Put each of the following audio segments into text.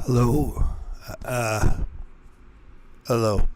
Hello. Hello.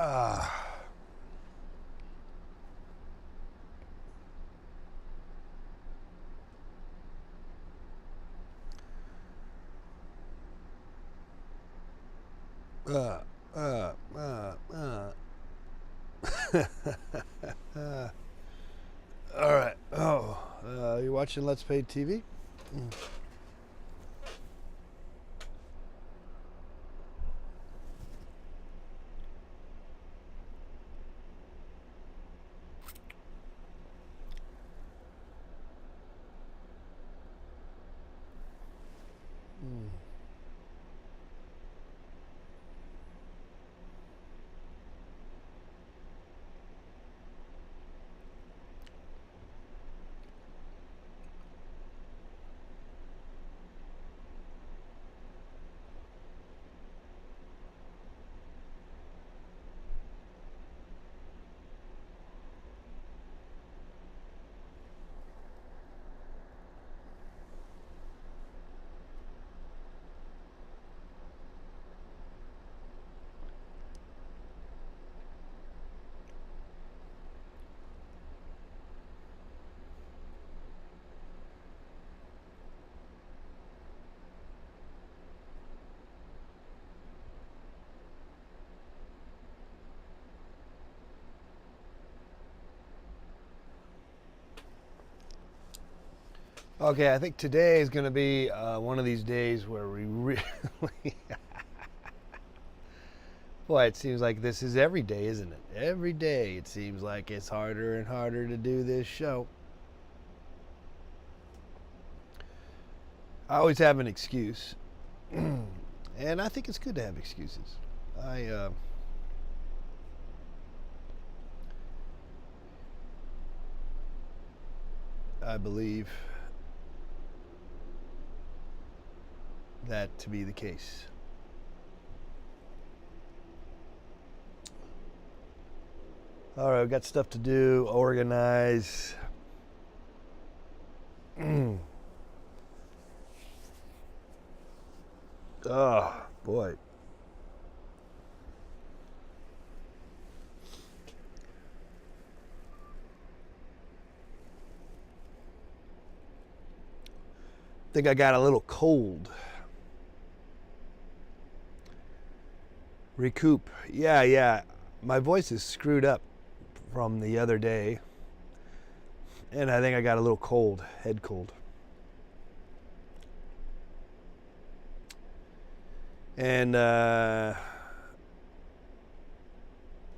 Ah. Uh, uh, uh, uh. All right. Oh, you watching Let's Play TV? Okay, I think today is going to be one of these days where we really. Boy, it seems like this is every day, isn't it? Every day it seems like it's harder and harder to do this show. I always have an excuse. And I think it's good to have excuses. I believe that to be the case. All right, I've got stuff to do, organize. Oh, boy. I think I got a little cold. Recoup. Yeah. My voice is screwed up from the other day. And I think I got a little cold, head cold. And I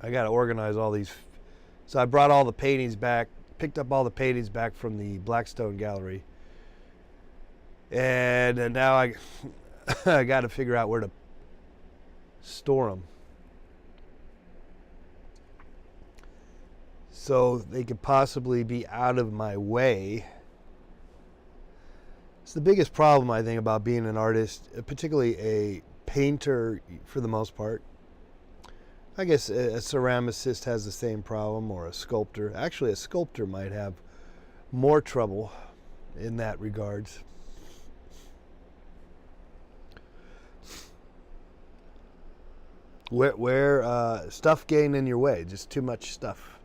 got to organize all these. So I brought all the paintings back, picked up all the paintings back from the Blackstone Gallery. And now I got to figure out where to store them so they could possibly be out of my way. It's the biggest problem, I think, about being an artist, particularly a painter for the most part. I guess a ceramicist has the same problem, or a sculptor. Actually, a sculptor might have more trouble in that regards. Where stuff getting in your way, just too much stuff.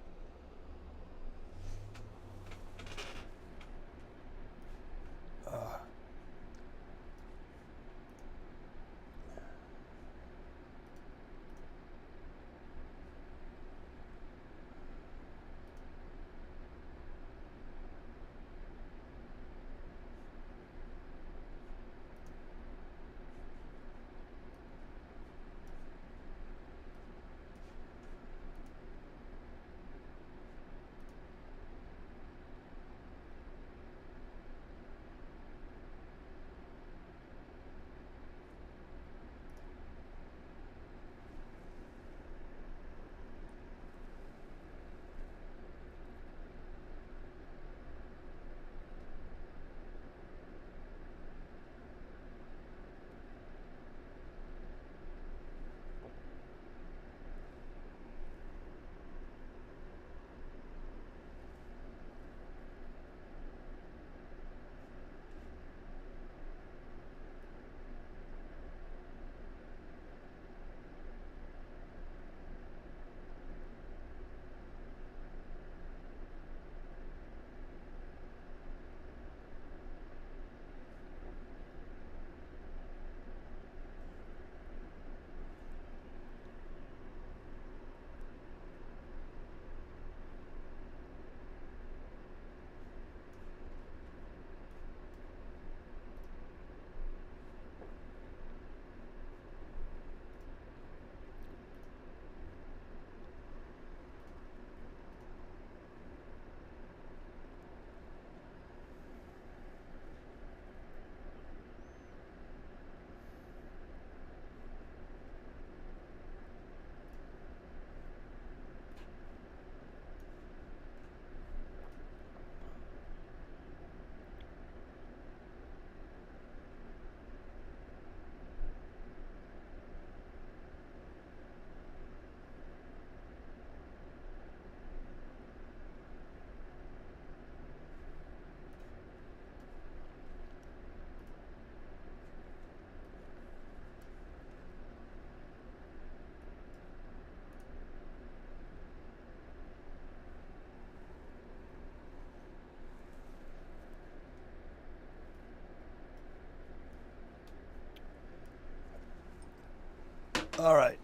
All right.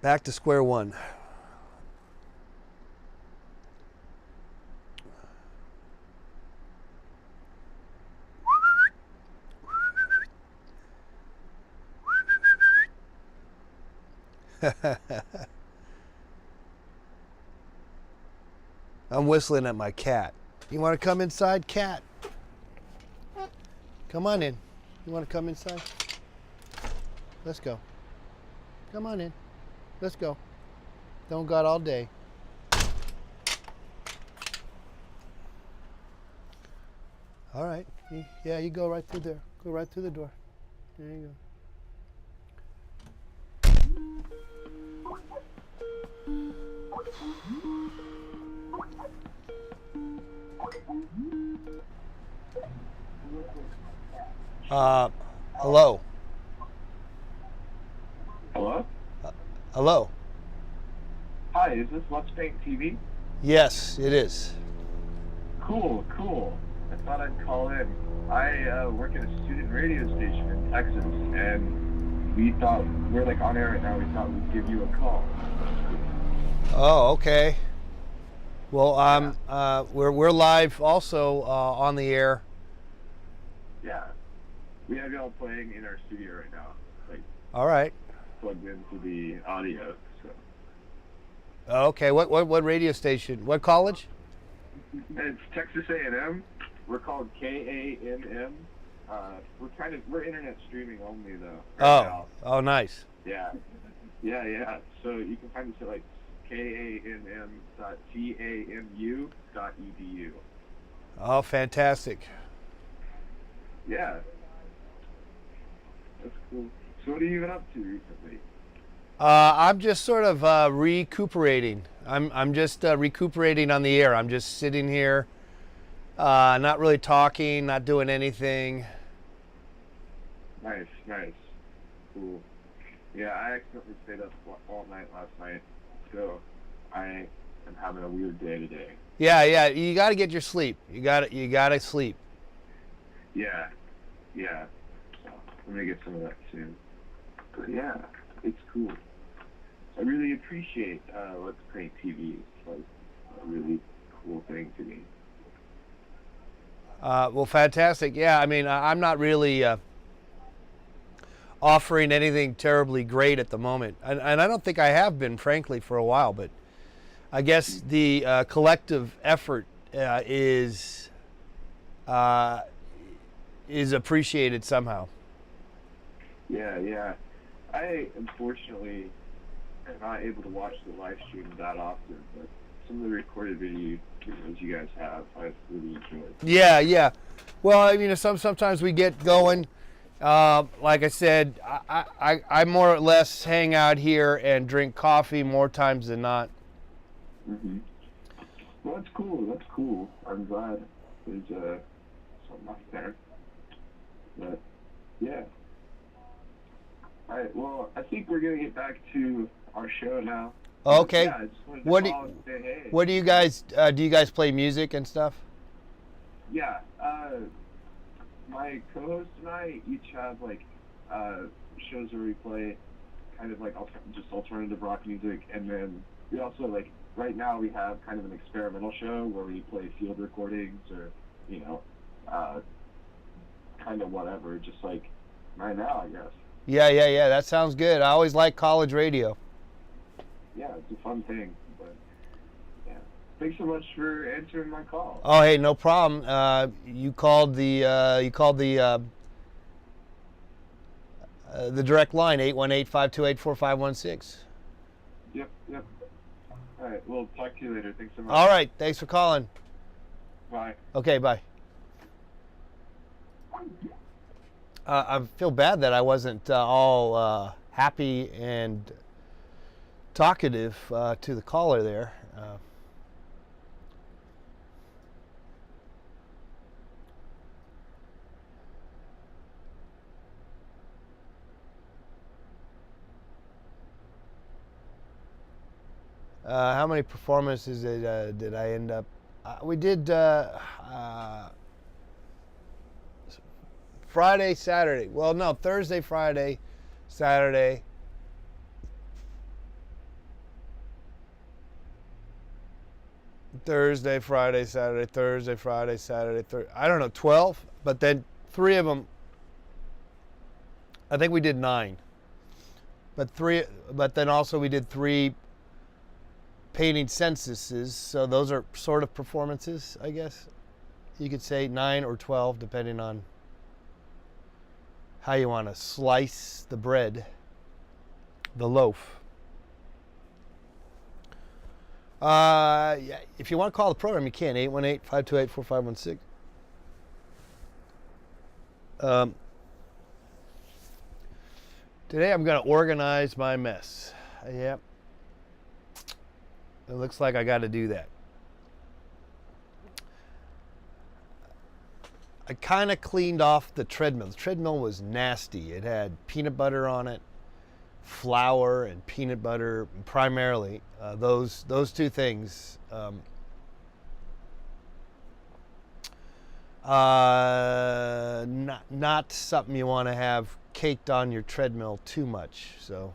Back to square one. I'm whistling at my cat. You want to come inside, cat? Come on in. You want to come inside? Let's go. Come on in. Let's go. Don't go out all day. All right. Yeah, you go right through there. Go right through the door. There you go. Hello. Hello? Hello. Hi, is this Let's Paint TV? Yes, it is. Cool. I thought I'd call in. I work at a student radio station in Texas, and we thought, we're like on air right now, we thought we'd give you a call. Oh, okay. Well, we're live also on the air. Yeah. We have y'all playing in our studio right now. Like, all right. Plugged into the audio, so. Okay, what radio station? What college? It's Texas A&M. We're called KAMM. We're internet streaming only though. Oh, nice. Yeah. So you can find us at like kamm.tamu.edu. Oh, fantastic. Yeah. That's cool. So what have you been up to recently? I'm just sort of recuperating. I'm just recuperating on the air. I'm just sitting here, not really talking, not doing anything. Nice. Cool. Yeah, I accidentally stayed up all night last night, so I am having a weird day today. Yeah. You got to get your sleep. You got to sleep. Yeah. So I'm gonna get some of that soon. But yeah, it's cool. I really appreciate Let's Paint TV. It's like a really cool thing to me. Well, fantastic. Yeah, I mean, I'm not really offering anything terribly great at the moment, and I don't think I have been, frankly, for a while. But I guess the collective effort is appreciated somehow. Yeah. I unfortunately am not able to watch the live stream that often, but some of the recorded videos you guys have, I've really enjoyed. Yeah. Well, I mean, sometimes we get going. Like I said, I more or less hang out here and drink coffee more times than not. Mm-hmm. Well, that's cool. I'm glad there's something up there. But yeah. All right. Well, I think we're gonna get back to our show now. Okay. Yeah, I just wanted to call and say hey. What do you guys do? You guys play music and stuff? Yeah. My co-host and I each have like shows where we play kind of like just alternative rock music, and then we also like right now we have kind of an experimental show where we play field recordings or kind of whatever, just like right now, I guess. Yeah. That sounds good. I always like college radio. Yeah, it's a fun thing. But yeah, thanks so much for answering my call. Oh, hey, no problem. You called the direct line 818-528-4516. Yep. All right, we'll talk to you later. Thanks so much. All right, thanks for calling. Bye. Okay, bye. I feel bad that I wasn't all happy and talkative to the caller there. How many performances did I end up? We did Friday, Saturday. Well, no, Thursday, Friday, Saturday. Thursday, Friday, Saturday, Thursday, Friday, Saturday, I don't know, 12, but then 3 of them, I think we did 9. But then also we did 3 painting censuses, so those are sort of performances, I guess. You could say 9 or 12, depending on how you want to slice the bread, the loaf. Yeah, if you want to call the program, you can. 818-528-4516. Today I'm going to organize my mess. Yep. It looks like I got to do that. I kind of cleaned off the treadmill. The treadmill was nasty. It had peanut butter on it, flour and peanut butter, primarily. Those 2 things. Not something you want to have caked on your treadmill too much. So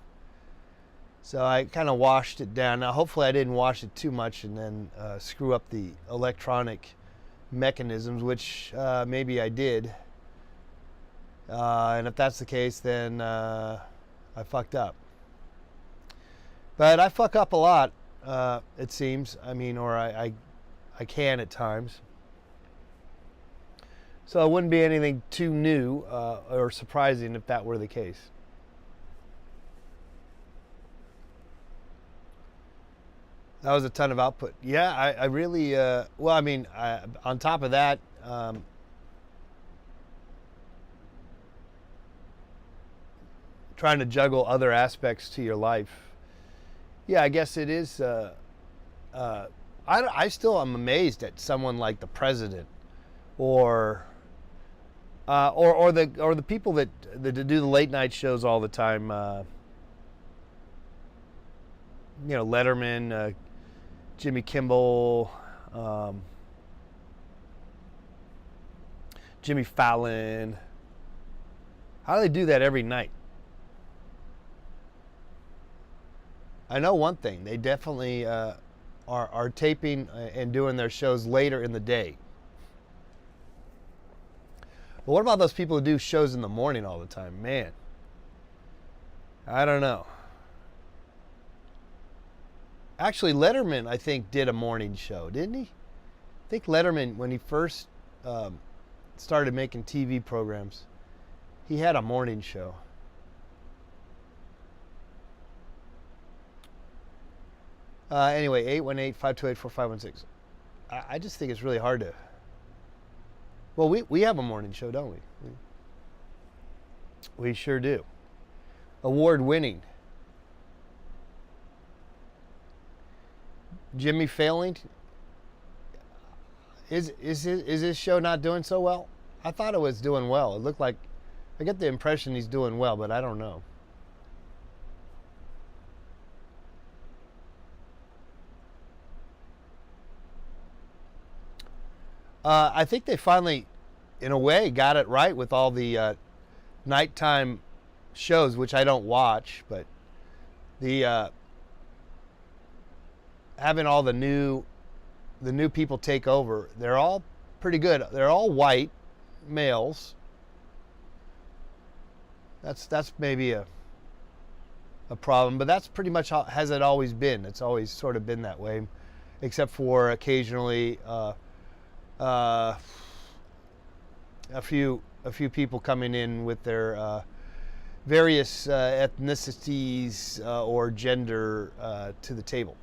I kind of washed it down. Now, hopefully I didn't wash it too much and then screw up the electronic mechanisms, which maybe I did. And if that's the case, then I fucked up. But I fuck up a lot, it seems. I mean, or I can at times. So it wouldn't be anything too new or surprising if that were the case. That was a ton of output. Yeah, I really, well, I mean, on top of that, trying to juggle other aspects to your life. Yeah, I guess it is. I still am amazed at someone like the president, or the people that do the late night shows all the time. Letterman, Jimmy Kimmel, Jimmy Fallon. How do they do that every night? I know one thing. They definitely are taping and doing their shows later in the day. But what about those people who do shows in the morning all the time? Man, I don't know. Actually, Letterman, I think, did a morning show, didn't he? I think Letterman, when he first started making TV programs, he had a morning show. Anyway, 818-528-4516. I just think it's really hard to... Well, we have a morning show, don't we? We sure do. Award-winning. Jimmy Fallon, is his show not doing so well? I thought it was doing well. It looked like, I get the impression he's doing well, but I don't know. I think they finally, in a way, got it right with all the nighttime shows, which I don't watch, but the having all the new people take over, they're all pretty good. They're all white males. That's maybe a problem, but that's pretty much how has it always been. It's always sort of been that way, except for occasionally a few people coming in with their various ethnicities or gender to the table.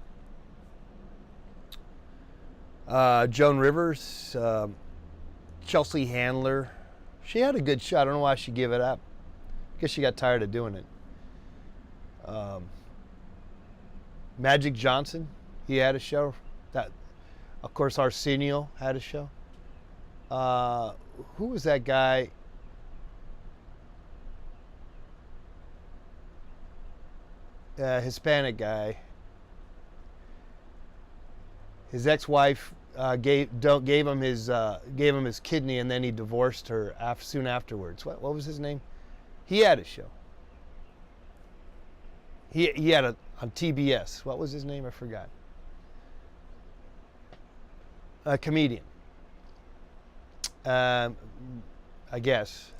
Joan Rivers, Chelsea Handler, she had a good show. I don't know why she gave it up. I guess she got tired of doing it. Magic Johnson, he had a show. That, of course, Arsenio had a show. Who was that guy? Hispanic guy. His ex-wife gave him his kidney, and then he divorced her soon afterwards. What was his name? He had a show. He had on TBS. What was his name? I forgot. A comedian. I guess.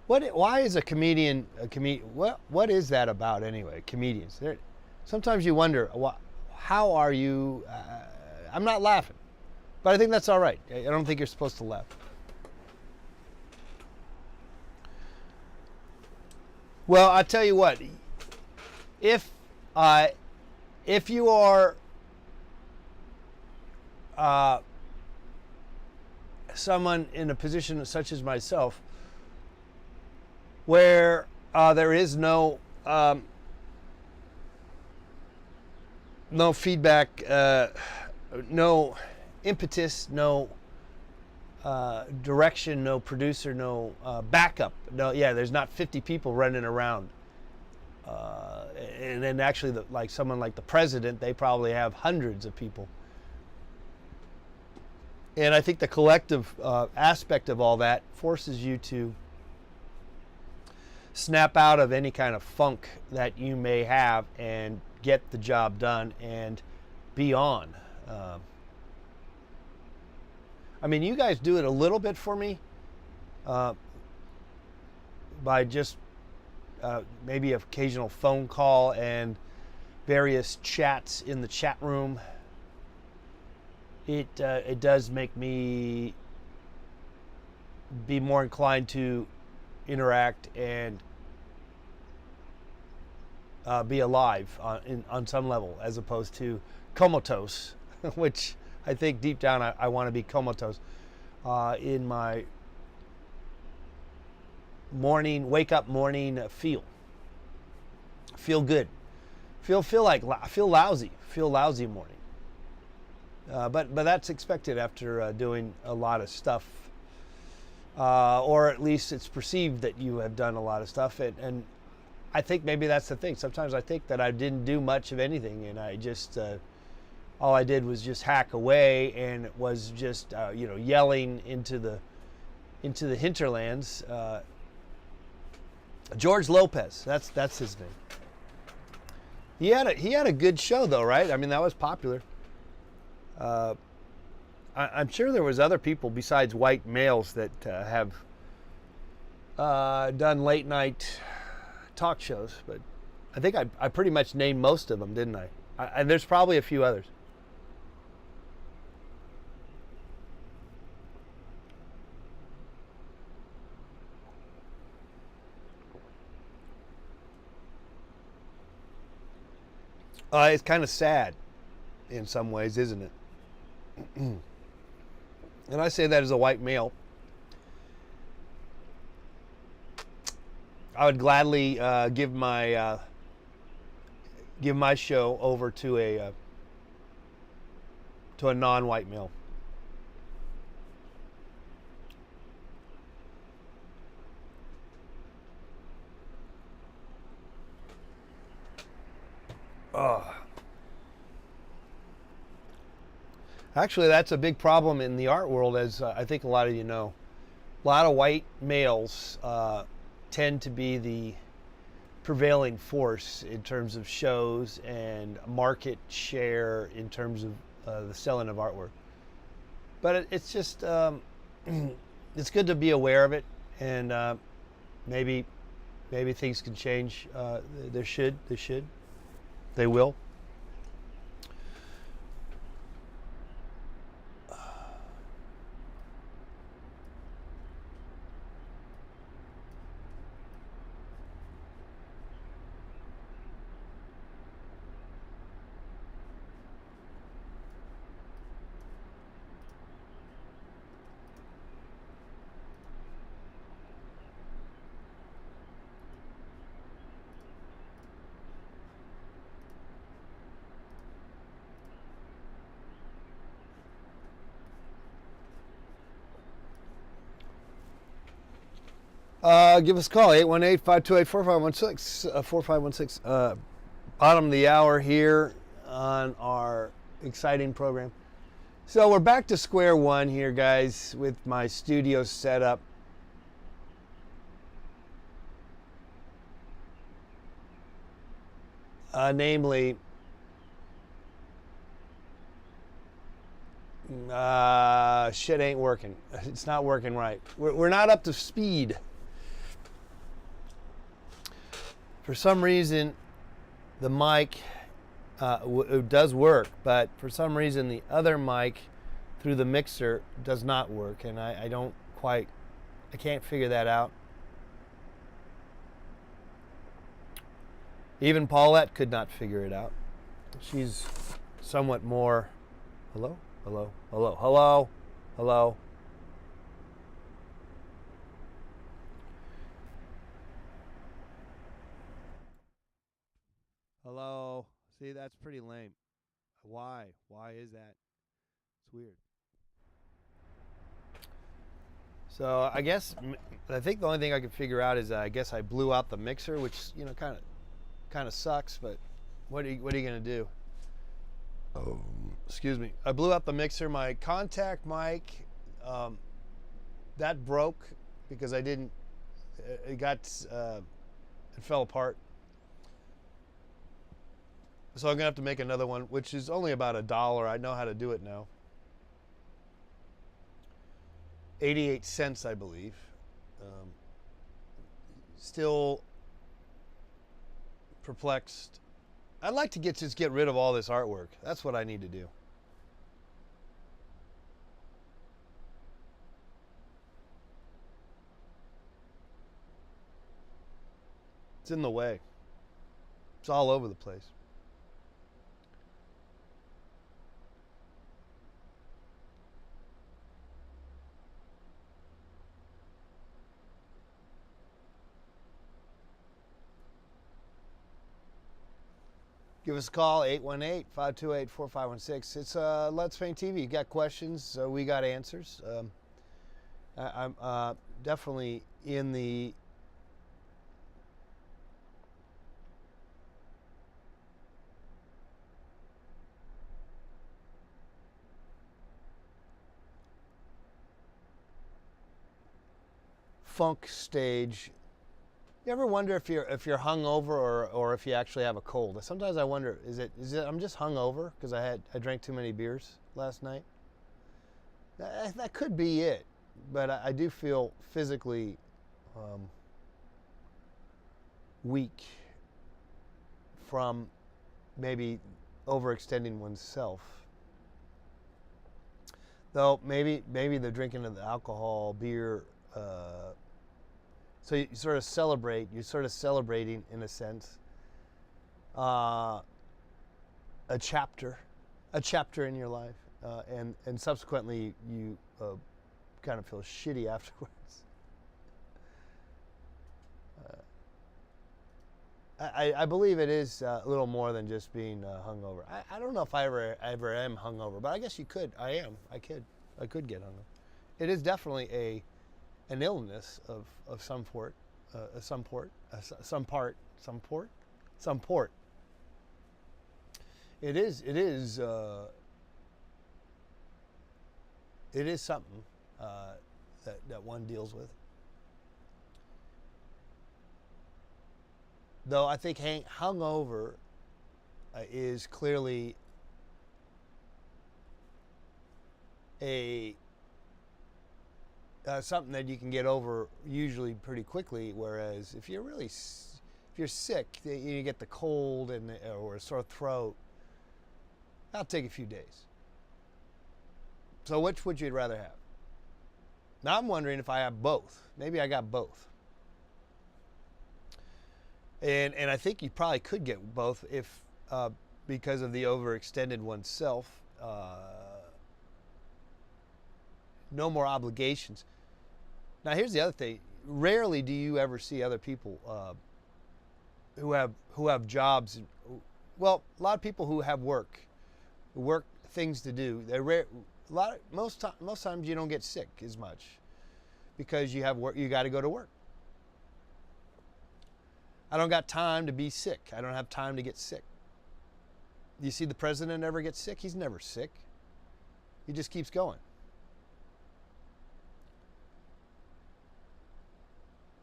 Why is a comedian a comedian? What is that about anyway? Comedians. Sometimes you wonder, how are you? I'm not laughing, but I think that's all right. I don't think you're supposed to laugh. Well, I tell you what. If you are someone in a position such as myself, where there is no feedback, no impetus, no direction, no producer, no backup. There's not 50 people running around. And then actually, like someone like the president, they probably have hundreds of people. And I think the collective aspect of all that forces you to snap out of any kind of funk that you may have and get the job done and be on. I mean, you guys do it a little bit for me by just maybe an occasional phone call and various chats in the chat room. It does make me be more inclined to interact and be alive on some level, as opposed to comatose, which I think deep down I want to be comatose in my wake up morning feel good, feel lousy morning. But that's expected after doing a lot of stuff, or at least it's perceived that you have done a lot of stuff, and I think maybe that's the thing. Sometimes I think that I didn't do much of anything, and I just all I did was just hack away, and it was just yelling into the hinterlands. George Lopez, that's his name. He had a good show though, right? I mean, that was popular. I'm sure there was other people besides white males that have done late night talk shows, but I think I pretty much named most of them, didn't I? And there's probably a few others. It's kind of sad in some ways, isn't it? And I say that as a white male. I would gladly give my show over to a non-white male. Actually, that's a big problem in the art world, as I think a lot of you know. A lot of white males tend to be the prevailing force in terms of shows and market share in terms of the selling of artwork. But it's just, it's good to be aware of it, and maybe things can change. They will. Give us a call, 818-528-4516, 4516. Bottom of the hour here on our exciting program. So we're back to square one here, guys, with my studio setup. Namely, shit ain't working. It's not working right. We're not up to speed. For some reason, the mic it does work, but for some reason the other mic through the mixer does not work, and I can't figure that out. Even Paulette could not figure it out. She's somewhat more, hello, hello, hello, hello, hello. Hello. See, that's pretty lame. Why? Why is that? It's weird. So I think the only thing I could figure out is I guess I blew out the mixer, which kind of sucks. But what are you gonna do? Oh, excuse me. I blew out the mixer. My contact mic that broke because I didn't. It fell apart. So I'm gonna have to make another one, which is only about $1. I know how to do it now. 88 cents, I believe. Still perplexed. I'd like to just get rid of all this artwork. That's what I need to do. It's in the way. It's all over the place. Give us a call, 818-528-4516. It's Let's Paint TV. You got questions, we got answers. I'm definitely in the funk stage. You ever wonder if you're hungover or if you actually have a cold? Sometimes I wonder, is it I'm just hungover because I drank too many beers last night? That could be it, but I do feel physically weak from maybe overextending oneself. Though maybe the drinking of the alcohol, beer. So you sort of celebrate. You're sort of celebrating, in a sense, a chapter in your life, and subsequently you kind of feel shitty afterwards. I believe it is a little more than just being hungover. I don't know if I ever am hungover, but I guess you could. I am. I could get hungover. It is definitely an illness of some port. It is something that one deals with. Though I think hungover is clearly something that you can get over usually pretty quickly. Whereas if you're sick, you get the cold or a sore throat, that'll take a few days. So which would you rather have? Now I'm wondering if I have both. Maybe I got both. And I think you probably could get both if because of the overextended oneself. No more obligations. Now here's the other thing. Rarely do you ever see other people who have jobs. Well, a lot of people who have work things to do. They're rare. Most times you don't get sick as much because you have work. You got to go to work. I don't got time to be sick. I don't have time to get sick. You see the president ever get sick? He's never sick. He just keeps going.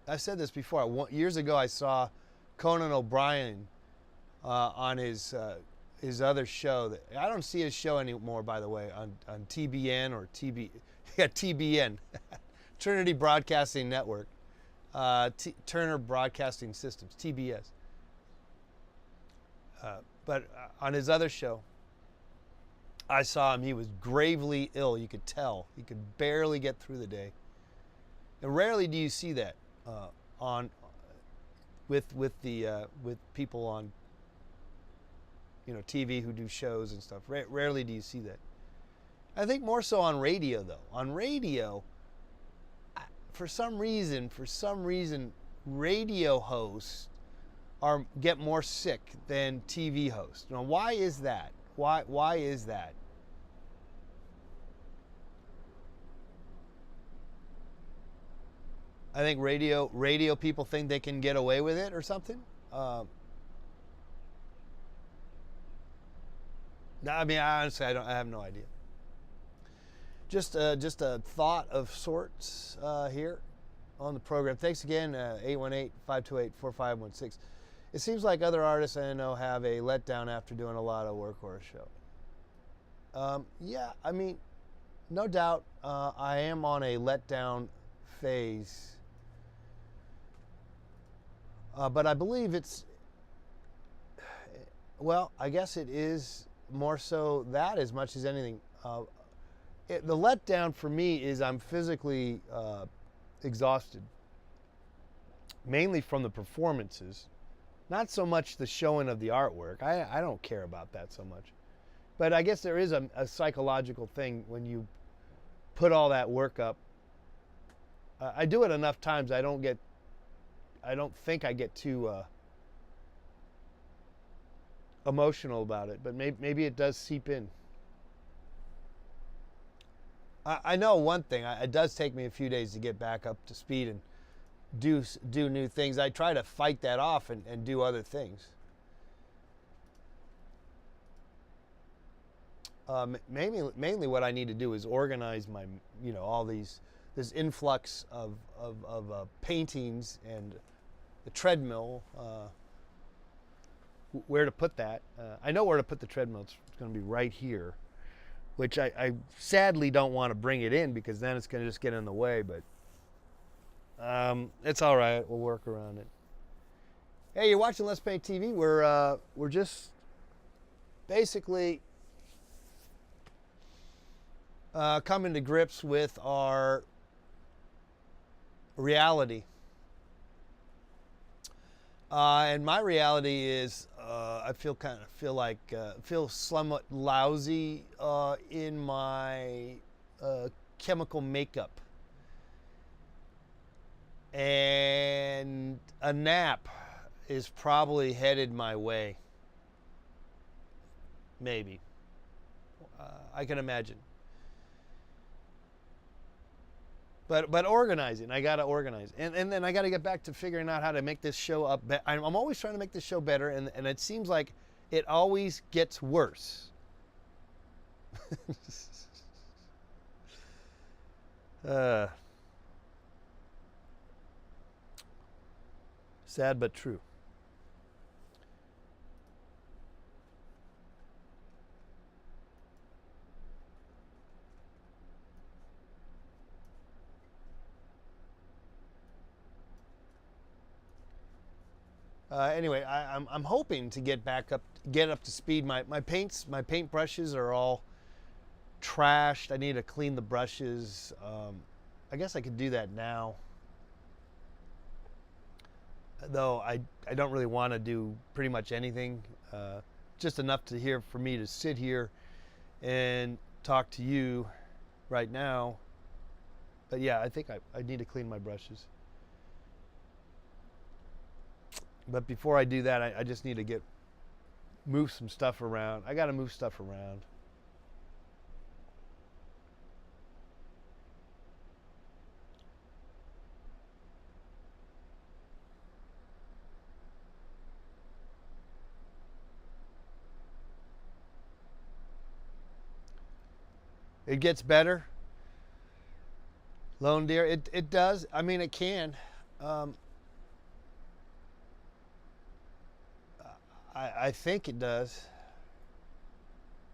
I said this before. Years ago, I saw Conan O'Brien on his other show. I don't see his show anymore, by the way, on TBN or TBN, Trinity Broadcasting Network, Turner Broadcasting Systems, TBS. But on his other show, I saw him. He was gravely ill. You could tell. He could barely get through the day. And rarely do you see that on with people on TV who do shows and stuff. Rarely do you see that. I think more so on radio, though. On radio, for some reason, radio hosts get more sick than TV hosts. Now, why is that? Why is that? I think radio people think they can get away with it or something. No, I mean, honestly, I have no idea. Just a thought of sorts here on the program. Thanks again, 818-528-4516. It seems like other artists I know have a letdown after doing a lot of work or a show. Yeah, I mean, no doubt I am on a letdown phase. But I believe I guess it is more so that as much as anything. The letdown for me is I'm physically exhausted, mainly from the performances, not so much the showing of the artwork. I don't care about that so much. But I guess there is a psychological thing when you put all that work up. I do it enough times I don't think I get too emotional about it, but maybe it does seep in. I know one thing. It does take me a few days to get back up to speed and do new things. I try to fight that off and do other things. Mainly what I need to do is organize my, all this influx of paintings and the treadmill, where to put that. I know where to put the treadmill. It's going to be right here, which I sadly don't want to bring it in because then it's going to just get in the way, but it's all right. We'll work around it. Hey, you're watching Let's Paint TV. We're just basically coming to grips with our reality. And my reality is I feel somewhat lousy in my chemical makeup. And a nap is probably headed my way. Maybe. I can imagine. But organizing, I got to organize. And then I got to get back to figuring out how to make this show up. I'm always trying to make this show better, and it seems like it always gets worse. Sad but true. Anyway, I'm hoping to get up to speed. My paint brushes are all trashed. I need to clean the brushes. I guess I could do that now, though I don't really want to do pretty much anything. Just enough for me to sit here and talk to you right now. But yeah, I think I need to clean my brushes. But before I do that, I just need to move some stuff around. I got to move stuff around. It gets better. Lone deer, it does. I mean, it can. I think it does.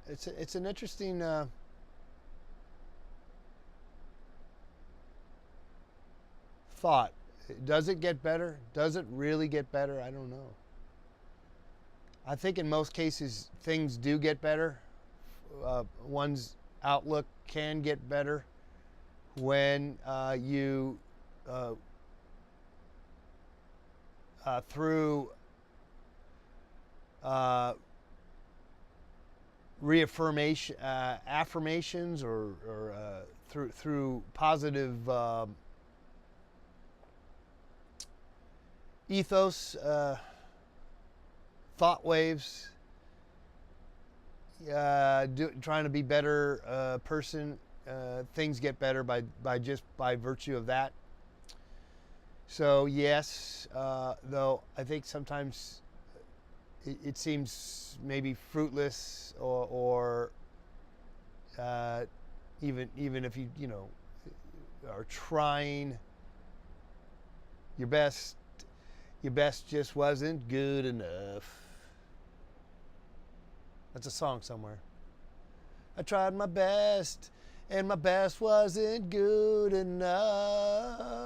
It's an interesting thought. Does it get better? Does it really get better? I don't know. I think in most cases things do get better. One's outlook can get better when you through reaffirmation, affirmations, or through positive ethos, thought waves, trying to be better person. Things get better by virtue of that. So yes, though I think sometimes it seems maybe fruitless, or even if you are trying your best just wasn't good enough. That's a song somewhere. I tried my best, and my best wasn't good enough.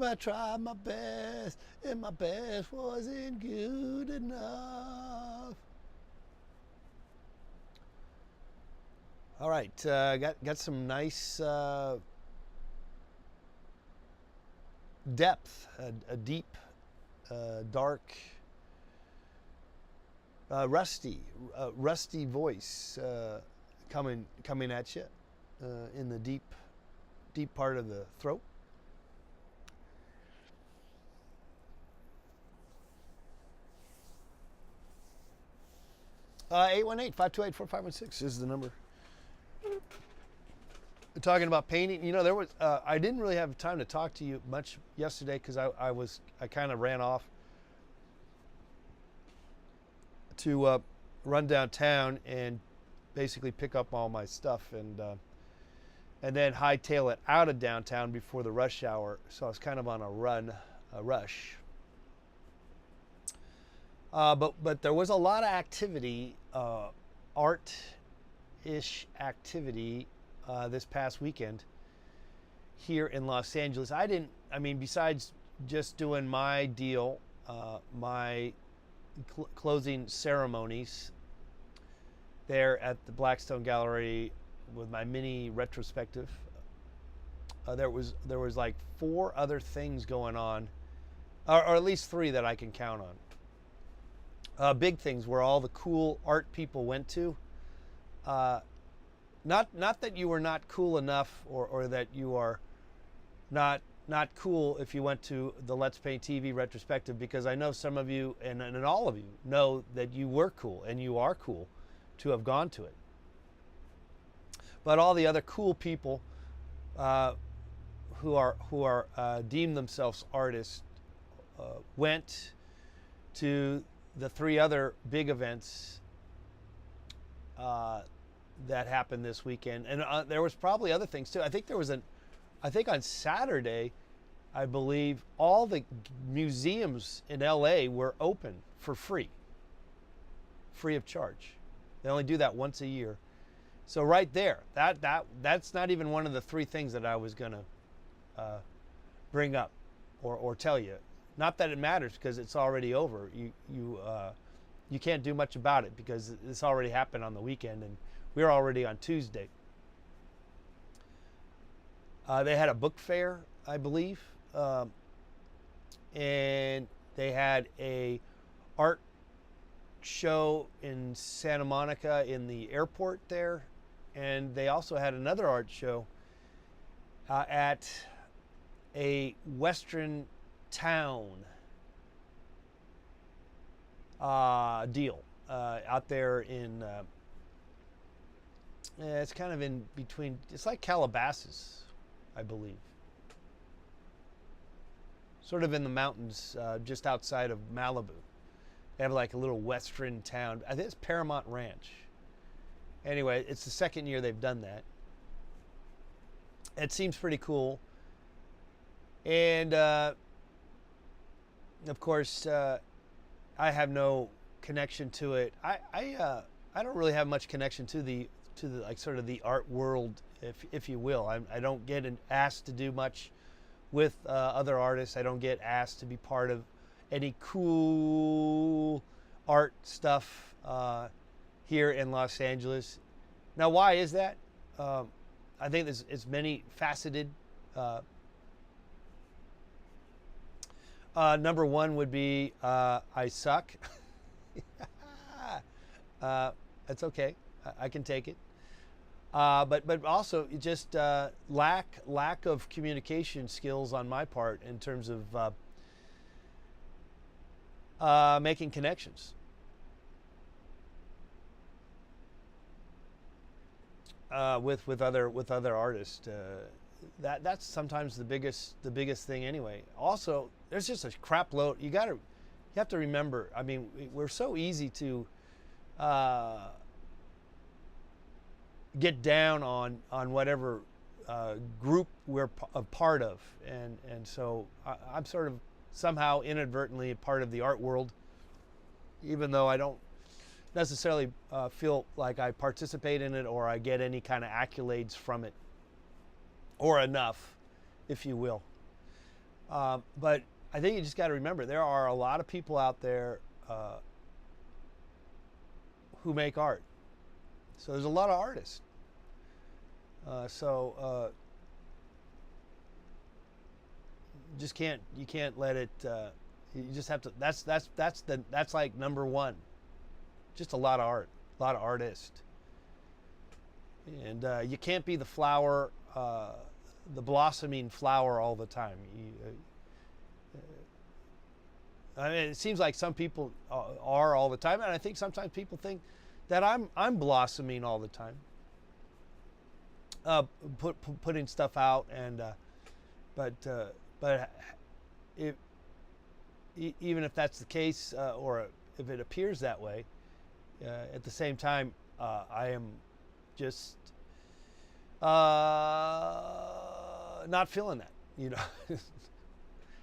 I tried my best, and my best wasn't good enough. All right, got some nice depth, a deep, dark, rusty voice coming at you in the deep part of the throat. Uh, 818-528-4516 is the number. Talking about painting, there was I didn't really have time to talk to you much yesterday because I kind of ran off to run downtown and basically pick up all my stuff and then hightail it out of downtown before the rush hour. So I was kind of on a rush. But there was a lot of activity, art-ish activity this past weekend here in Los Angeles. Besides just doing my deal, my closing ceremonies there at the Blackstone Gallery with my mini retrospective, there was like 4 other things going on, or at least 3 that I can count on. Big things where all the cool art people went to. Not that you were not cool enough, or that you are not cool if you went to the Let's Paint TV retrospective, because I know some of you and all of you know that you were cool and you are cool to have gone to it. But all the other cool people who are deem themselves artists went to the 3 other big events that happened this weekend, and there was probably other things too. I think on Saturday, I believe all the museums in LA were open for free of charge. They only do that once a year. So right there, that's not even one of the 3 things that I was gonna bring up or tell you. Not that it matters, because it's already over. You can't do much about it because this already happened on the weekend, and we're already on Tuesday. They had a book fair, I believe, and they had a art show in Santa Monica in the airport there, and they also had another art show at a Western town deal out there in it's kind of in between. It's like Calabasas, I believe. sort of in the mountains just outside of Malibu. They have like a little western town. I think it's Paramount Ranch. Anyway, it's the second year they've done that. It seems pretty cool. And of course, I have no connection to it. I don't really have much connection to the like sort of the art world, if you will. I don't get asked to do much with other artists. I don't get asked to be part of any cool art stuff here in Los Angeles. Now, why is that? I think it's many faceted. Number one would be I suck. That's okay. I can take it. But also just lack of communication skills on my part in terms of making connections. With other artists. That's sometimes the biggest thing anyway. Also, there's just a crap load. You have to remember. I mean, we're so easy to get down on whatever group we're a part of, and so I'm sort of somehow inadvertently a part of the art world, even though I don't necessarily feel like I participate in it or I get any kind of accolades from it, or enough, if you will. But I think you just got to remember there are a lot of people out there who make art. So there's a lot of artists. You can't let it. You just have to. That's like number one. Just a lot of art, a lot of artists. And you can't be the flower, the blossoming flower all the time. I mean, it seems like some people are all the time, and I think sometimes people think that I'm blossoming all the time, putting stuff out, and but even if that's the case, or if it appears that way, at the same time, I am just not feeling that, you know.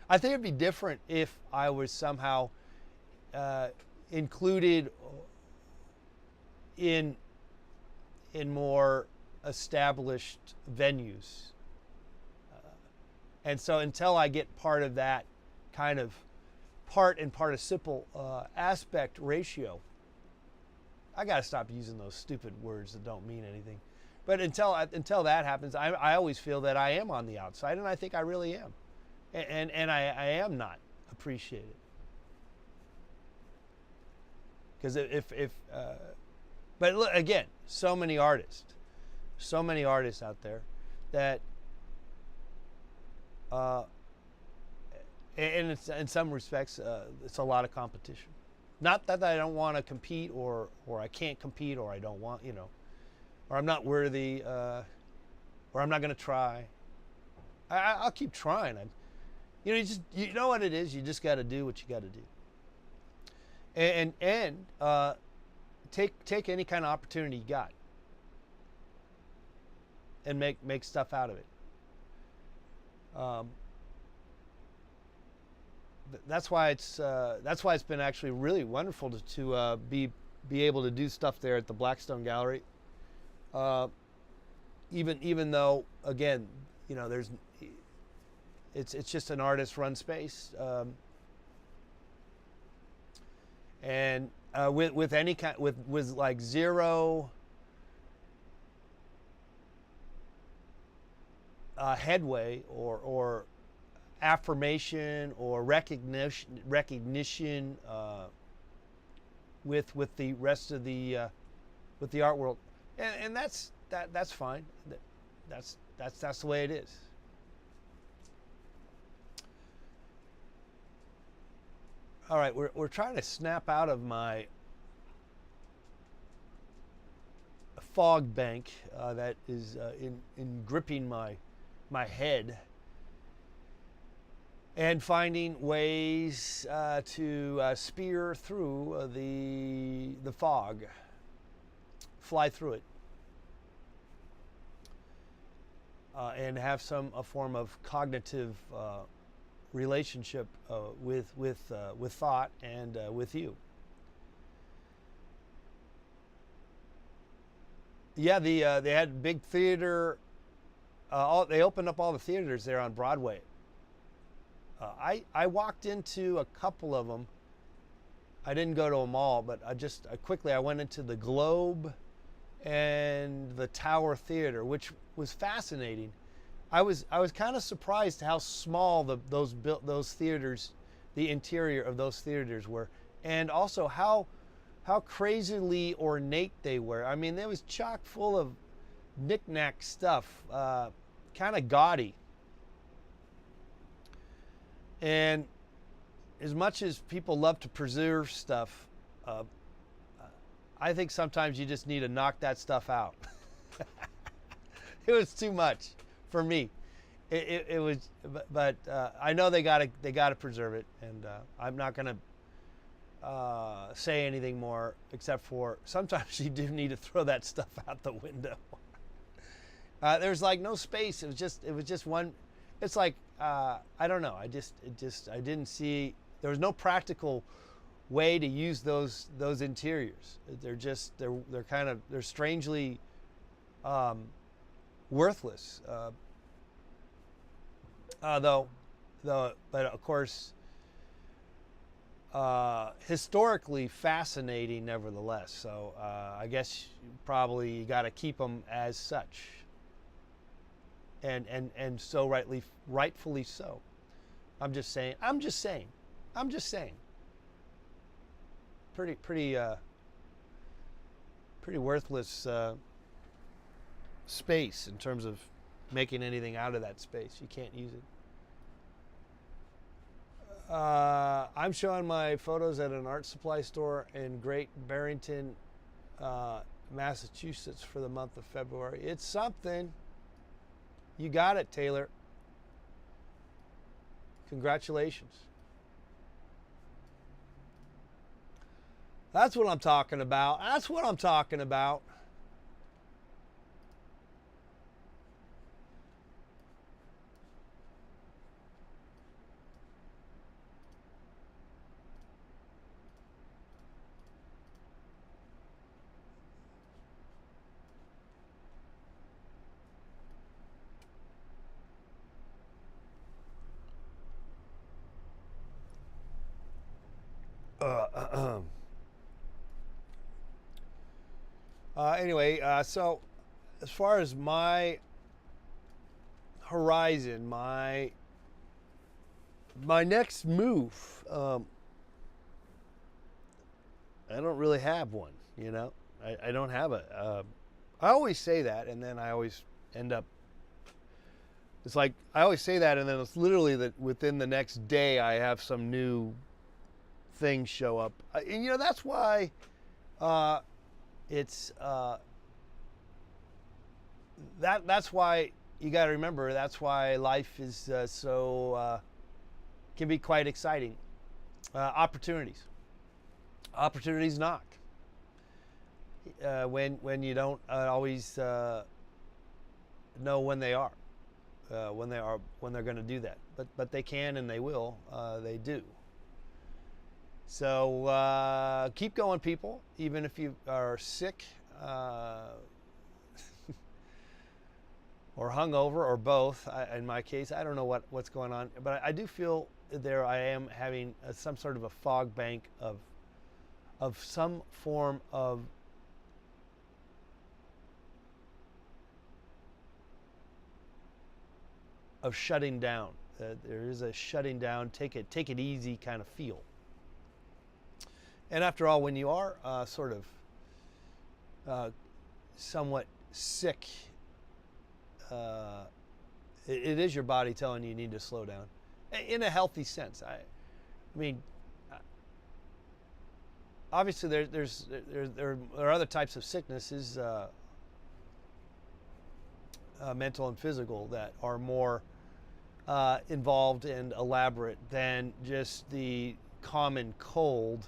I think it'd be different if I was somehow included in more established venues, and so until I get part of that kind of part and participle aspect ratio, I got to stop using those stupid words that don't mean anything. But until that happens, I always feel that I am on the outside, and I think I really am. And I am not appreciated. Because but look, again, so many artists out there that, and it's, in some respects, it's a lot of competition. Not that I don't want to compete, or I can't compete, or I don't want, you know, or I'm not worthy, or I'm not going to try. I'll keep trying. You know what it is. You just got to do what you got to do. And take any kind of opportunity you got, and make stuff out of it. That's why it's been actually really wonderful to be able to do stuff there at the Blackstone Gallery. Even though, again, you know, it's just an artist-run space, and with any kind with like zero headway or affirmation or recognition with the rest of the art world, and that's fine. That's the way it is. All right, we're trying to snap out of my fog bank that is in gripping my head. and finding ways to spear through the fog, fly through it, and have a form of cognitive relationship with thought and with you. Yeah, they had big theater. They opened up all the theaters there on Broadway. I walked into a couple of them. I didn't go to them all, but I went into the Globe and the Tower Theater, which was fascinating. I was kind of surprised how small those theaters, the interior of those theaters were, and also how crazily ornate they were. I mean, there was chock full of knick-knack stuff, kind of gaudy. And as much as people love to preserve stuff, I think sometimes you just need to knock that stuff out. It was too much for me. It was, but I know they gotta preserve it, and I'm not gonna say anything more except for sometimes you do need to throw that stuff out the window. There's like no space. It was just one. It's like I don't know. I didn't see. There was no practical way to use those interiors. They're strangely worthless. But of course, historically fascinating nevertheless. So I guess probably you got to keep them as such, and so rightfully so. I'm just saying. Pretty worthless space in terms of making anything out of that space. You can't use it. I'm showing my photos at an art supply store in Great Barrington, Massachusetts for the month of February. It's something. You got it, Taylor. Congratulations. That's what I'm talking about. That's what I'm talking about. Anyway, so as far as my horizon, my next move, I don't really have one. You know, I don't have a. I always say that, and then I always end up. It's like I always say that, and then it's literally that within the next day I have some new thing show up, and you know that's why. It's that's why you got to remember. That's why life is can be quite exciting. Opportunities knock when you don't always know when they are when they're going to do that. But they can and they will. They do. So keep going, people, even if you are sick or hungover or both. In my case, I don't know what's going on, but I do feel there I am having some sort of a fog bank of some form of shutting down. There is a shutting down, take it easy kind of feel. And after all, when you are sort of somewhat sick, it is your body telling you need to slow down in a healthy sense. I mean, obviously there are other types of sicknesses, mental and physical, that are more involved and elaborate than just the common cold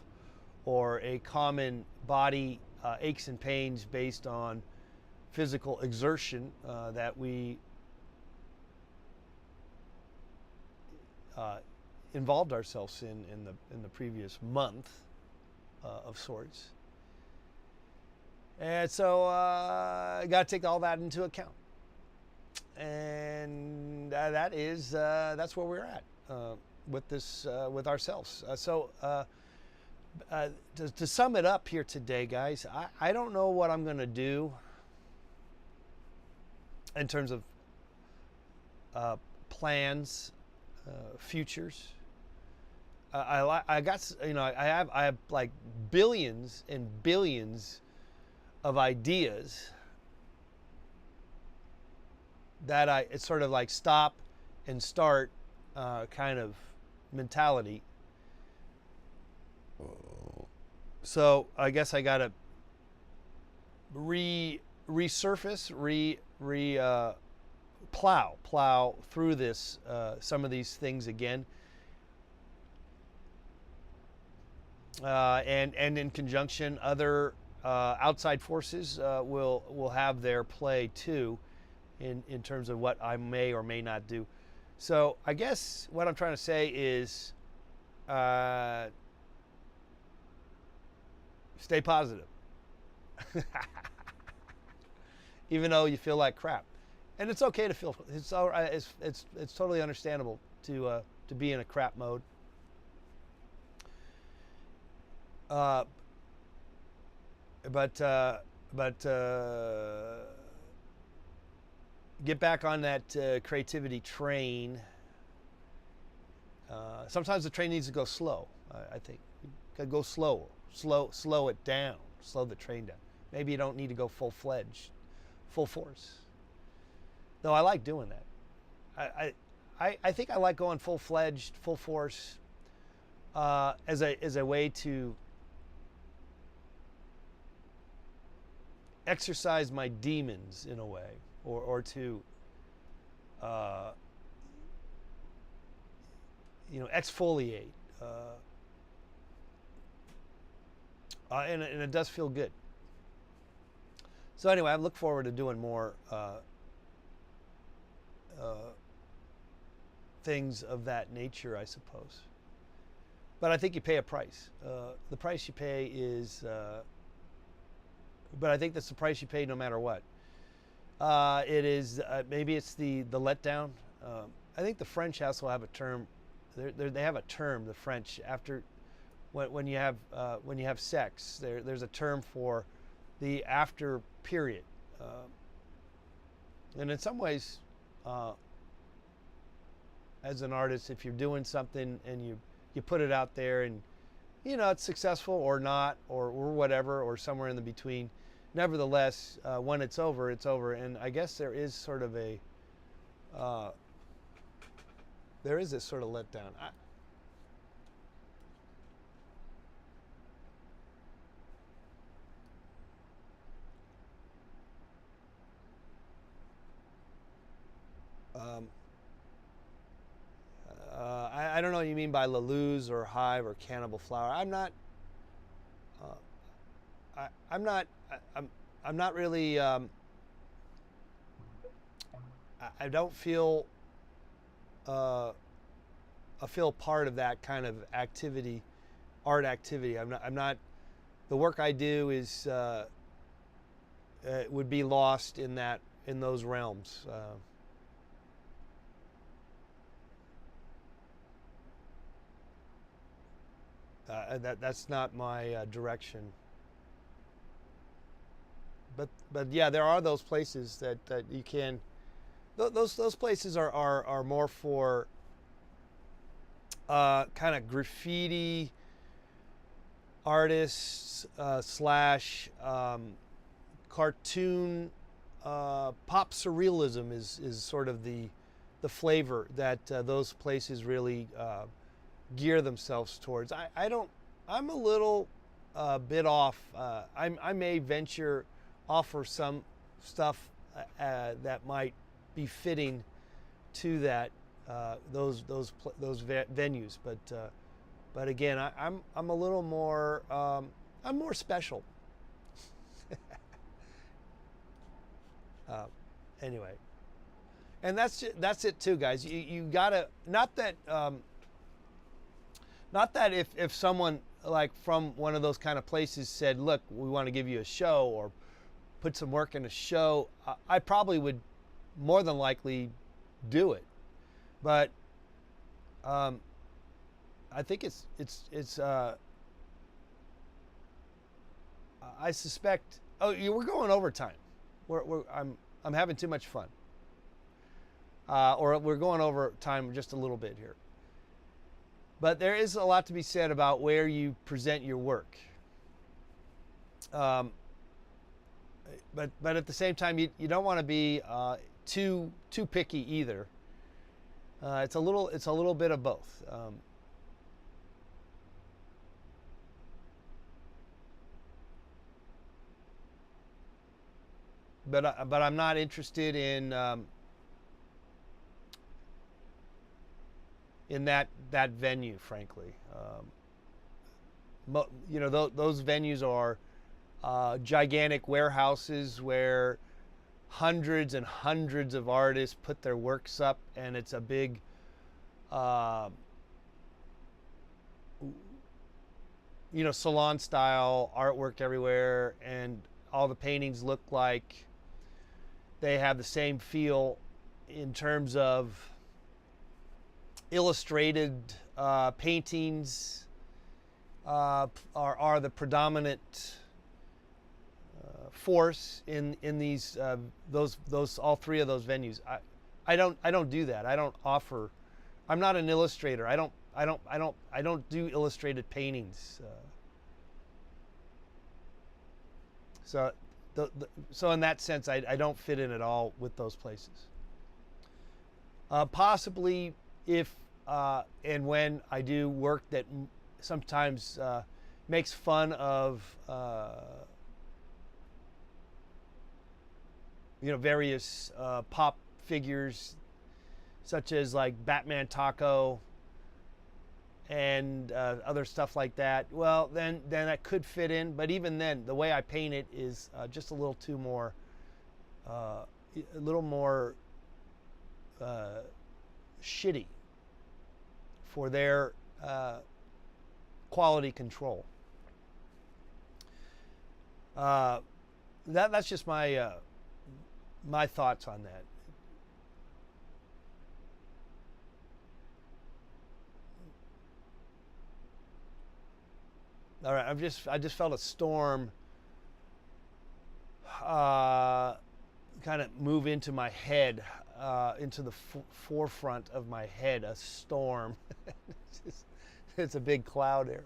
or a common body aches and pains based on physical exertion that we involved ourselves in the previous month of sorts. And so I got to take all that into account. And that's where we're at with this with ourselves. To sum it up here today, guys, I don't know what I'm going to do in terms of plans, futures. I got, I have like billions and billions of ideas that it's sort of like stop and start kind of mentality. So I guess I got to resurface, plow through this, some of these things again. And in conjunction, other outside forces will have their play too, in terms of what I may or may not do. So I guess what I'm trying to say is stay positive, even though you feel like crap, and it's okay to feel. It's totally understandable to be in a crap mode. But get back on that creativity train. Sometimes the train needs to go slow. I think you gotta go slow it down, slow the train down. Maybe you don't need to go full-fledged, full force. Though I like doing that. I think I like going full-fledged, full force as a way to exercise my demons in a way, or to exfoliate, and it does feel good. So anyway, I look forward to doing more things of that nature, I suppose. But I think you pay a price. The price you pay is, but I think that's the price you pay no matter what. It is maybe it's the letdown. I think the French also have a term. They have a term. The French, after when you have sex, there's a term for the after period. And in some ways, as an artist, if you're doing something and you put it out there and it's successful or not, or whatever, or somewhere in the between, nevertheless, when it's over, it's over. And I guess there is sort of there is this sort of letdown. I don't know what you mean by La Luz or Hive or Cannibal Flower. I'm not really. I don't feel. I feel part of that kind of activity, art activity. I'm not. The work I do is would be lost in those realms. That's not my direction. But yeah, there are those places that you can. Those places are more for kind of graffiti artists slash cartoon pop surrealism is sort of the flavor that those places really gear themselves towards. I'm a little bit off. I may venture offer some stuff that might be fitting to that venues. But again, I'm a little more I'm more special. Anyway, and that's it too, guys. You gotta not that if someone like from one of those kind of places said, look, we want to give you a show or put some work in a show, I probably would more than likely do it. But I think it's I suspect. Oh, we're going overtime. I'm having too much fun. Or we're going over time just a little bit here. But there is a lot to be said about where you present your work. But at the same time, you don't want to be too picky either. It's a little bit of both. But I'm not interested in that venue, frankly. Those venues are gigantic warehouses where hundreds and hundreds of artists put their works up, and it's a big salon style artwork everywhere, and all the paintings look like they have the same feel in terms of illustrated paintings are the predominant force in these those all three of those venues. I don't do that. I don't offer. I'm not an illustrator. I don't do illustrated paintings. So in that sense, I don't fit in at all with those places. Possibly if and when I do work that sometimes makes fun of various pop figures, such as like Batman Taco and other stuff like that. Well, then that could fit in. But even then, the way I paint it is just a little too more, a little more shitty for their quality control. That's just my my thoughts on that. All right, I just felt a storm kind of move into my head, into the forefront of my head. A storm. It's a big cloud there.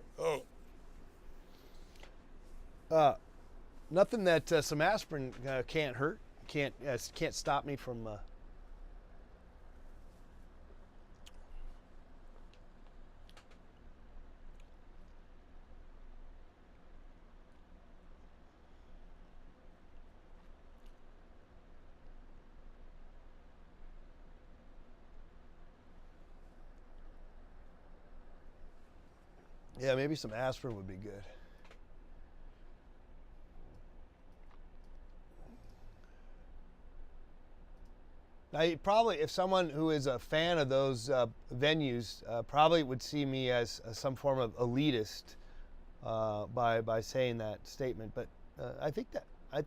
Oh. Nothing that some aspirin can't hurt. Can't stop me from. Yeah, maybe some aspirin would be good. Now, probably, if someone who is a fan of those venues probably would see me as some form of elitist by saying that statement, but I think that I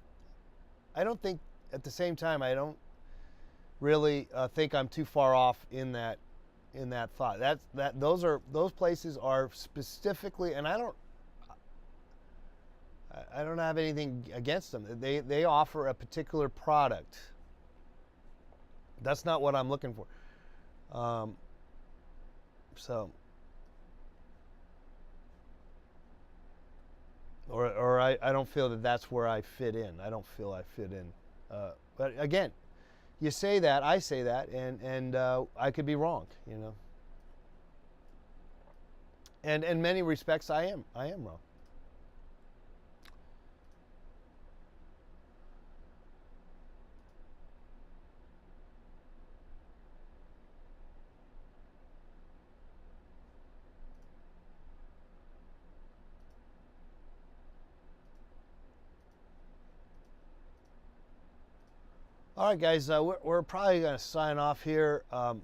don't think at the same time I don't really think I'm too far off in that thought. Those places are specifically, and I don't have anything against them. They offer a particular product. That's not what I'm looking for. Or I don't feel that that's where I fit in. I don't feel I fit in. But again, you say that, I say that, and I could be wrong, And in many respects, I am wrong. All right, guys, we're probably going to sign off here and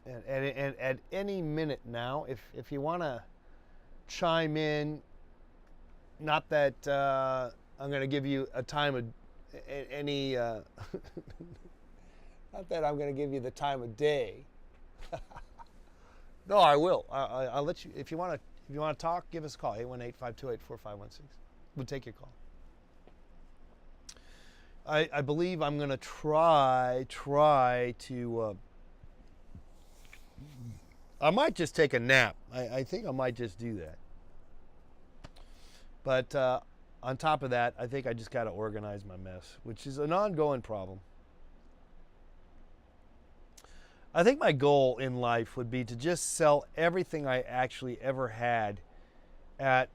at any minute now. If you want to chime in, not that I'm going to give you a time of any, not that I'm going to give you the time of day. No, I will. I'll let you. If you want to talk, give us a call. 818-528-4516. We'll take your call. I believe I'm going to try to. I might just take a nap. I think I might just do that. But on top of that, I think I just got to organize my mess, which is an ongoing problem. I think my goal in life would be to just sell everything I actually ever had at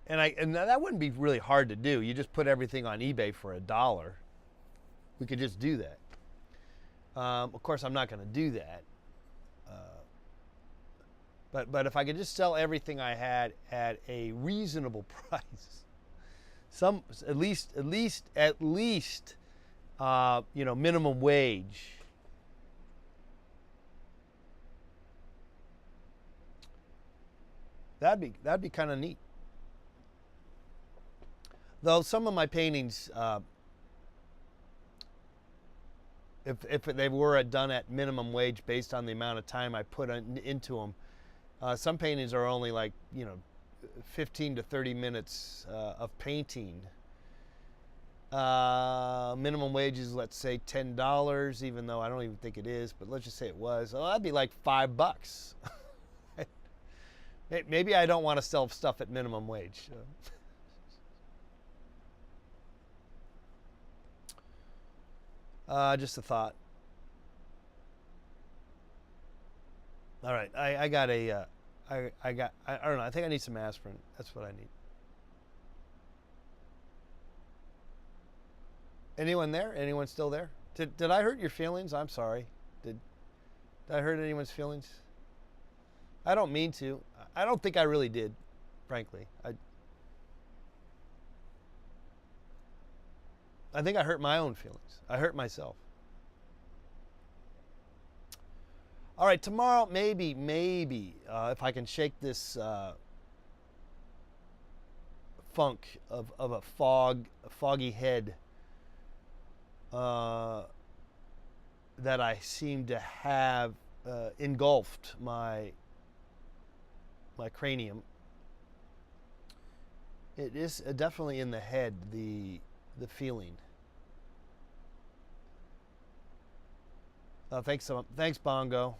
and that wouldn't be really hard to do. You just put everything on eBay for $1. We could just do that. Of course, I'm not going to do that. But if I could just sell everything I had at a reasonable price, at least minimum wage. That'd be kind of neat. Though some of my paintings, if they were done at minimum wage based on the amount of time I put into them, some paintings are only like 15 to 30 minutes of painting. Minimum wage is, let's say, $10, even though I don't even think it is, but let's just say it was. Well, that'd be like $5. Maybe I don't want to sell stuff at minimum wage. Just a thought. All right, I got a, I don't know. I think I need some aspirin. That's what I need. Anyone there? Anyone still there? Did I hurt your feelings? I'm sorry. Did I hurt anyone's feelings? I don't mean to. I don't think I really did, frankly. I think I hurt my own feelings. I hurt myself. All right, tomorrow, maybe, if I can shake this funk of a foggy head that I seem to have engulfed my cranium. It is definitely in the head, the feeling. Thanks, Bongo.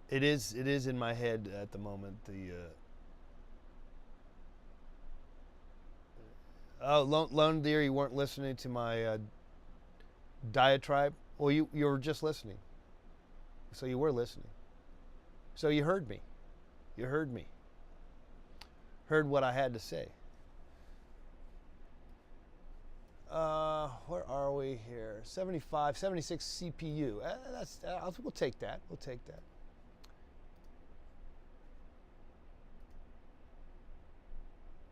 It is in my head at the moment. Lone Deer, you weren't listening to my diatribe. Well, you were just listening, so you were listening. So you heard me. You heard me. Heard what I had to say. Where are we here? 75, 76 CPU. We'll take that. We'll take that.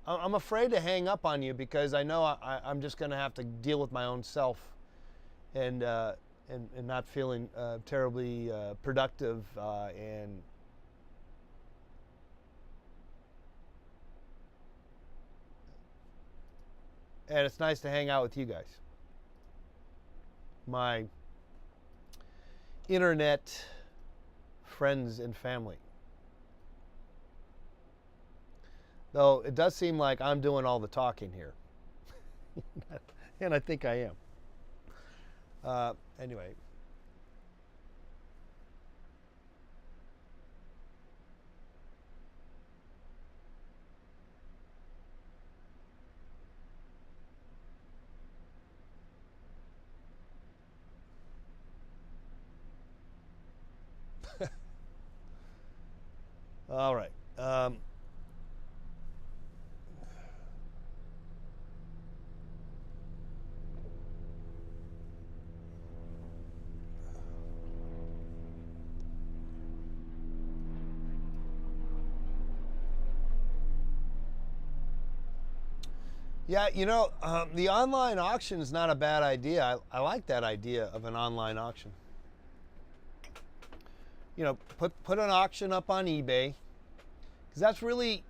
I'm afraid to hang up on you because I know I'm just going to have to deal with my own self and not feeling terribly productive and it's nice to hang out with you guys. My internet friends and family. Though it does seem like I'm doing all the talking here. And I think I am. Anyway. All right. Yeah, the online auction is not a bad idea. I like that idea of an online auction. Put an auction up on eBay, because that's really,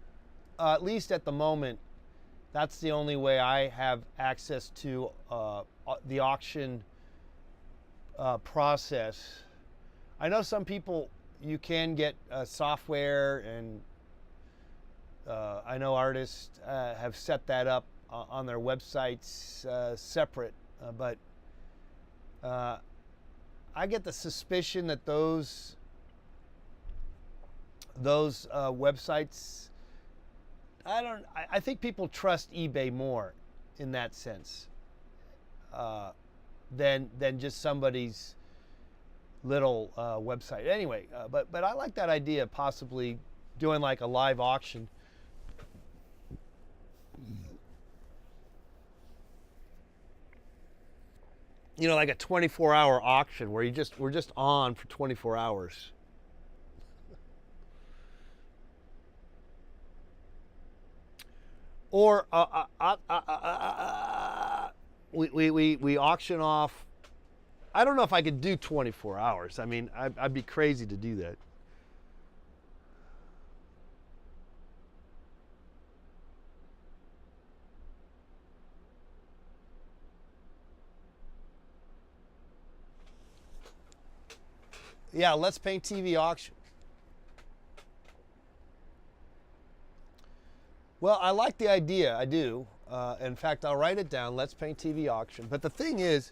at least at the moment, that's the only way I have access to the auction process. I know some people, you can get software, and I know artists have set that up on their websites separate, but I get the suspicion that those websites, I think people trust eBay more in that sense than just somebody's little website. Anyway, but I like that idea of possibly doing like a live auction. Like a 24-hour auction where we're just on for 24 hours. Or we auction off. I don't know if I could do 24 hours. I mean, I'd be crazy to do that. Yeah, Let's Paint TV auction. Well, I like the idea. I do. In fact, I'll write it down. Let's Paint TV auction. But the thing is,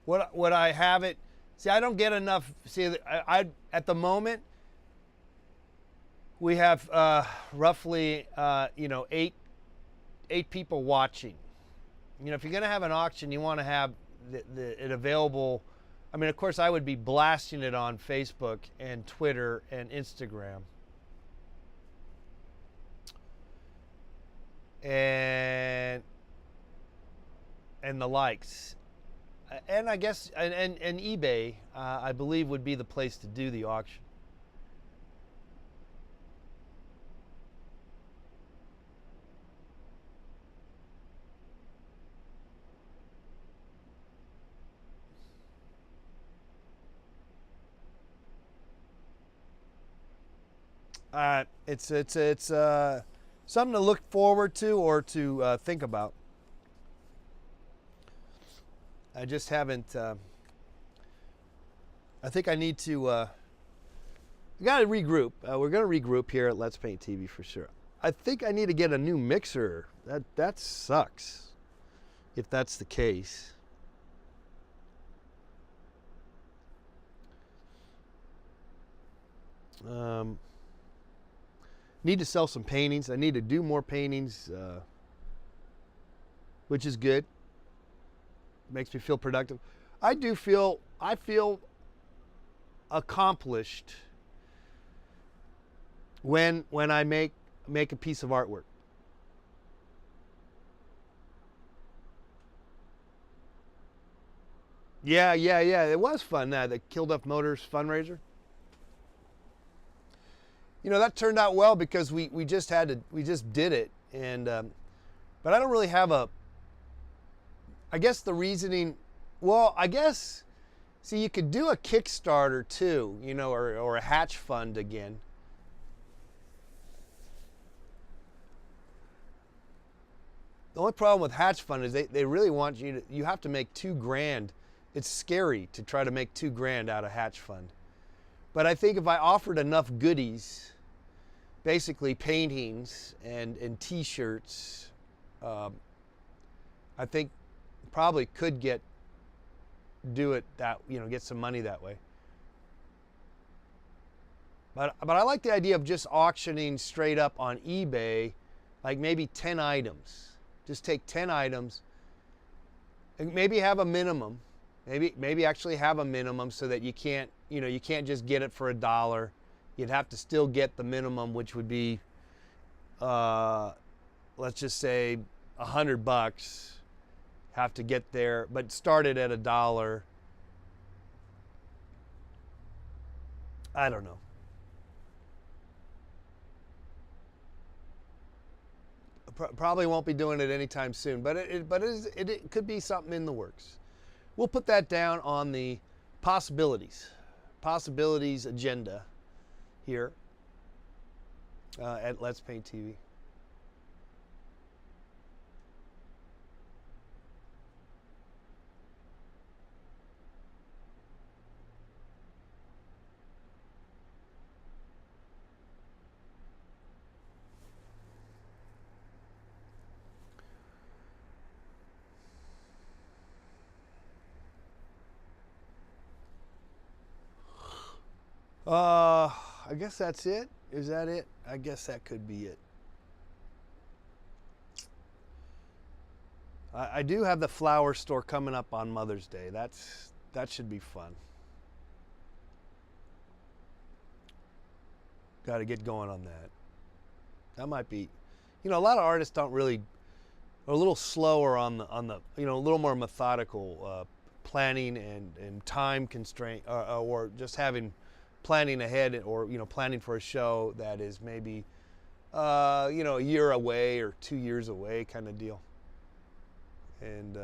what I have it. See, I don't get enough. See, I at the moment we have roughly eight people watching. If you're going to have an auction, you want to have it available. I mean, of course, I would be blasting it on Facebook and Twitter and Instagram. And the likes. And I guess, and eBay, I believe, would be the place to do the auction. It's something to look forward to or to think about. I just haven't. I think I need to. I got to regroup. We're going to regroup here at Let's Paint TV for sure. I think I need to get a new mixer. That sucks. If that's the case. Need to sell some paintings. I need to do more paintings, which is good. Makes me feel productive. I feel accomplished when I make a piece of artwork. Yeah. It was fun. The Killed Up Motors fundraiser. That turned out well because we just did it, and but I don't really have I guess the reasoning. Well, I guess, see, you could do a Kickstarter too, or a hatch fund again. The only problem with hatch fund is they really want you have to make $2,000. It's scary to try to make $2,000 out of hatch fund. But I think if I offered enough goodies, basically paintings and t-shirts, I think probably could get some money that way. But I like the idea of just auctioning straight up on eBay, like maybe 10 items. Just take 10 items and maybe have a minimum. Maybe actually have a minimum so that you can't just get it for $1. You'd have to still get the minimum, which would be, let's just say $100. have to get there, but started at $1. I don't know. Probably won't be doing it anytime soon, but it could be something in the works. We'll put that down on the possibilities agenda here at Let's Paint TV. I guess that's it. Is that it? I guess that could be it. I do have the flower store coming up on Mother's Day. That should be fun. Got to get going on that. That might be, a lot of artists don't really, are a little slower on the, a little more methodical planning and time constraint, or just having planning ahead, or planning for a show that is maybe a year away or 2 years away kind of deal. And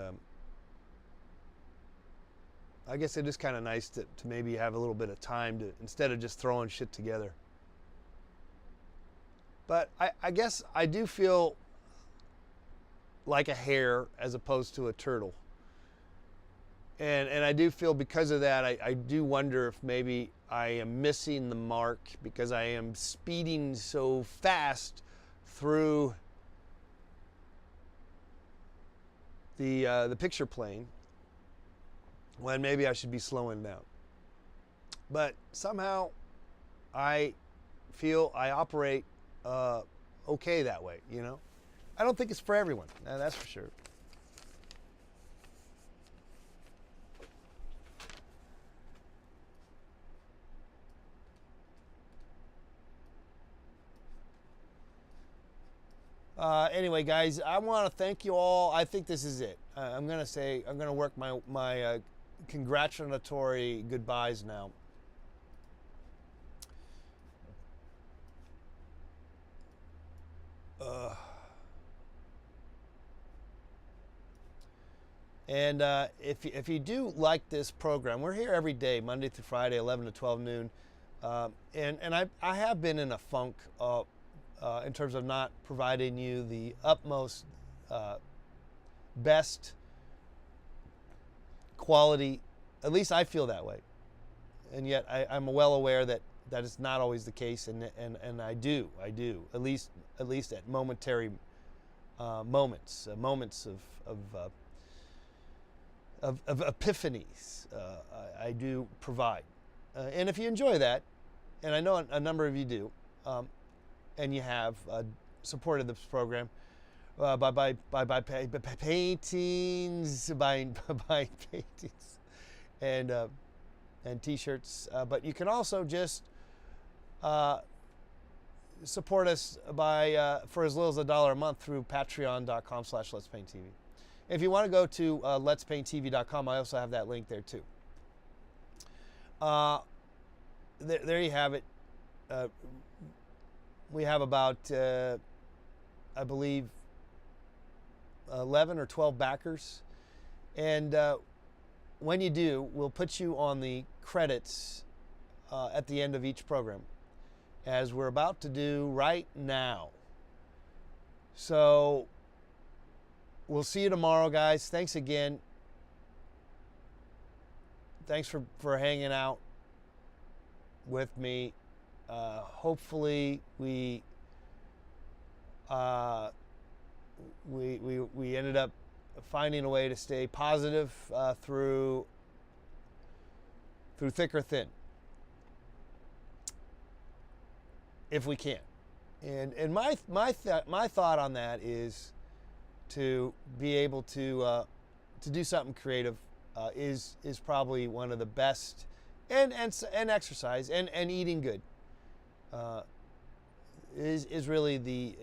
I guess it is kind of nice to maybe have a little bit of time to, instead of just throwing shit together. But I guess I do feel like a hare as opposed to a turtle. And I do feel, because of that, I do wonder if maybe I am missing the mark because I am speeding so fast through the picture plane when maybe I should be slowing down. But somehow I feel I operate okay that way, I don't think it's for everyone, that's for sure. Anyway, guys, I want to thank you all. I think this is it. I'm going to work my congratulatory goodbyes now. And if you do like this program, we're here every day, Monday through Friday, 11 to 12 noon. And I have been in a funk in terms of not providing you the utmost best quality. At least I feel that way. And yet I'm well aware that is not always the case, and I do at least at momentary moments of epiphanies I do provide. And if you enjoy that, and I know a number of you do, and you have supported this program by paintings, buying paintings and T-shirts, but you can also just support us by for as little as $1 a month through patreon.com/letspainttv. If you want to go to letspainttv.com, I also have that link there too. There you have it. We have about, I believe, 11 or 12 backers. And when you do, we'll put you on the credits at the end of each program, as we're about to do right now. So we'll see you tomorrow, guys. Thanks again. Thanks for hanging out with me. Hopefully we ended up finding a way to stay positive through thick or thin, if we can. And my thought on that is to be able to do something creative is probably one of the best, and exercise and eating good is really the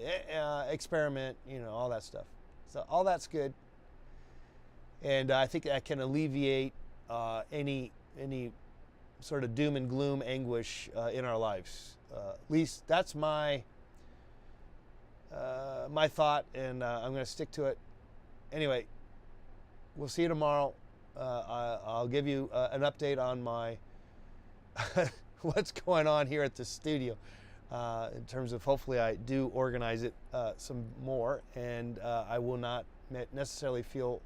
experiment, all that stuff. So all that's good. And I think that can alleviate any sort of doom and gloom anguish in our lives. At least that's my my thought, and I'm going to stick to it. Anyway, we'll see you tomorrow. I'll give you an update on my what's going on here at the studio in terms of, hopefully I do organize it some more, and I will not necessarily feel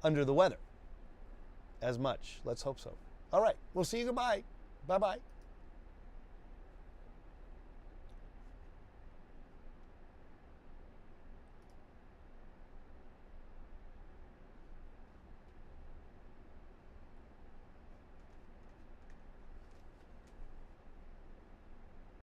under the weather as much. Let's hope so. All right, we'll see you. Goodbye. Bye-bye.